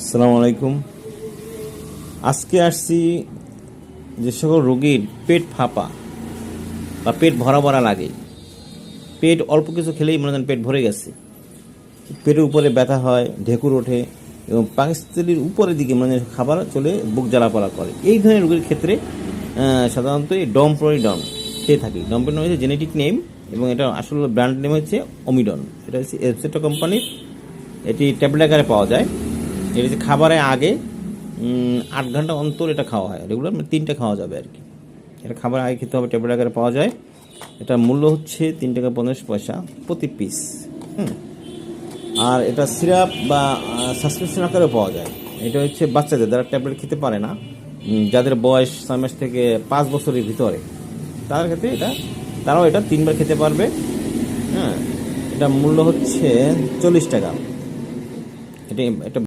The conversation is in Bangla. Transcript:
আসসালামু আলাইকুম। আজকে আসছি যে সকল রোগীর পেট ফাঁপা বা পেট ভরা ভরা লাগে, পেট অল্প কিছু খেলেই মনে হয় পেট ভরে গেছে, পেটের উপরে ব্যথা হয়, ঢেকুর ওঠে এবং পাকস্থলীর উপরের দিকে মানে খাবার চলে বুক জ্বালাপড়া করে, এই ধরনের রোগীর ক্ষেত্রে সাধারণত এই ডমপ্রোডিডন খেয়ে থাকি। ডমপ্রোডিডন হচ্ছে জেনেটিক নেম এবং এটা আসলে ব্র্যান্ড নেম হচ্ছে অমিডন। এটা হচ্ছে এসেটো কোম্পানির, এটি ট্যাবলেট আকারে পাওয়া যায়। এটা হচ্ছে খাবারের আগে 8 ঘন্টা অন্তর এটা খাওয়া হয়, রেগুলার 3টা খাওয়া যাবে আর কি। এটা খাবার আগে খেতে হবে, ট্যাবলেট আকারে পাওয়া যায়। এটার মূল্য হচ্ছে 3 টাকা 50 পয়সা প্রতি পিস। আর এটা সিরাপ বা সাসপেনশন আকারেও পাওয়া যায়। এটা হচ্ছে বাচ্চাদের যারা ট্যাবলেট খেতে পারে না, যাদের বয়স 6 মাস থেকে 5 বছরের ভিতরে, তাদের ক্ষেত্রে তারাও এটা 3 বার খেতে পারবে। এটা মূল্য হচ্ছে 40 টাকা। এটা